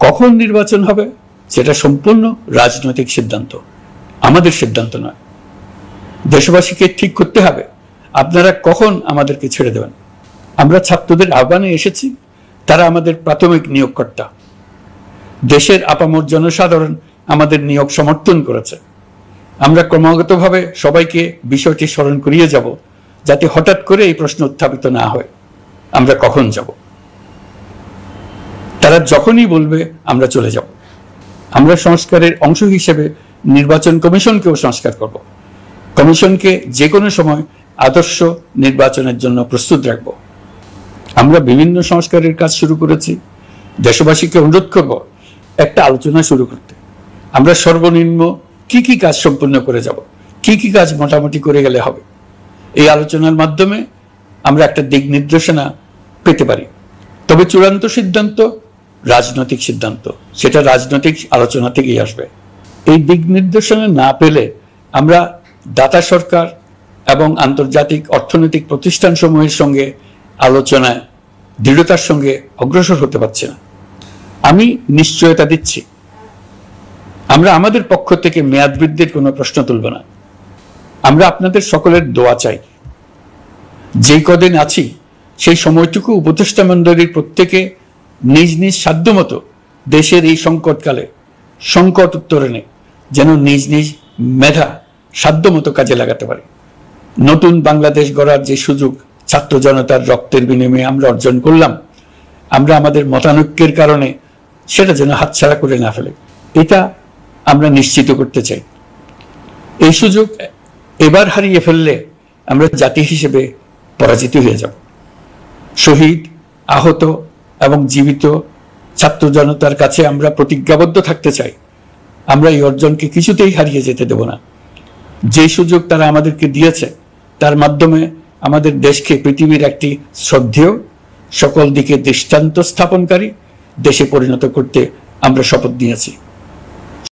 কখন নির্বাচন হবে সেটা সম্পূর্ণ রাজনৈতিক সিদ্ধান্ত, আমাদের সিদ্ধান্ত নয়। দেশবাসীকে ঠিক করতে হবে আপনারা কখন আমাদেরকে ছেড়ে দেবেন। আমরা ছাত্রদের আহ্বানে এসেছি, তারা আমাদের প্রাথমিক নিয়োগকর্তা। দেশের আপামর জনসাধারণ আমাদের নিয়োগ সমর্থন করেছে। আমরা ক্রমাগতভাবে সবাইকে বিষয়টি স্মরণ করিয়ে যাব, যাতে হঠাৎ করে এই প্রশ্ন উত্থাপিত না হয় আমরা কখন যাব। তারা যখনই বলবে আমরা চলে যাব। আমরা সংস্কারের অংশ হিসেবে নির্বাচন কমিশনকেও সংস্কার করব। কমিশনকে যে কোনো সময় আদর্শ নির্বাচনের জন্য প্রস্তুত রাখব। আমরা বিভিন্ন সংস্কারের কাজ শুরু করেছি। দেশবাসীকে অনুরোধ করব একটা আলোচনা শুরু করতে। আমরা সর্বনিম্ন কি কি কাজ সম্পূর্ণ করে যাব, কি কি কাজ মোটামুটি করে গেলে হবে। এই আলোচনার মাধ্যমে আমরা একটা দিক নির্দেশনা পেতে পারি। তবে চূড়ান্ত সিদ্ধান্ত রাজনৈতিক সিদ্ধান্ত, সেটা রাজনৈতিক আলোচনা থেকেই আসবে। এই দিক নির্দেশনা না পেলে আমরা দাতা সরকার এবং আন্তর্জাতিক অর্থনৈতিক প্রতিষ্ঠানসমূহের সঙ্গে আলোচনায় দৃঢ়তার সঙ্গে অগ্রসর হতে পারছি না। আমি নিশ্চয়তা দিচ্ছি, আমরা আমাদের পক্ষ থেকে মেয়াদ বৃদ্ধির কোনো প্রশ্ন তুলব না। আমরা আপনাদের সকলের দোয়া চাই। যেই কদিন আছি সেই সময়টুকু উপদেষ্টা মণ্ডলীর প্রত্যেকে নিজ নিজ সাধ্যমতো দেশের এই সংকটকালে সংকট উত্তরণে যেন নিজ নিজ মেধা সাধ্যমতো কাজে লাগাতে পারে। নতুন বাংলাদেশ গড়ার যে সুযোগ ছাত্র জনতার রক্তের বিনিময়ে আমরা অর্জন করলাম, আমরা আমাদের মতানৈক্যের কারণে সেটা যেন হাতছাড়া করে না ফেলে, এটা আমরা নিশ্চিত করতে চাই। এই সুযোগ এবার হারিয়ে ফেললে আমরা জাতি হিসেবে পরাজিত হয়ে যাব। শহীদ, আহত এবং জীবিত ছাত্র জনতার কাছে আমরা প্রতিজ্ঞাবদ্ধ থাকতে চাই। আমরা এই অর্জনকে কিছুতেই হারিয়ে যেতে দেব না। যে সুযোগ তারা আমাদেরকে দিয়েছে তার মাধ্যমে আমাদের দেশকে পৃথিবীর একটি শ্রদ্ধেয়, সকল দিকে দৃষ্টান্ত স্থাপনকারী দেশে পরিণত করতে আমরা শপথ নিয়েছি।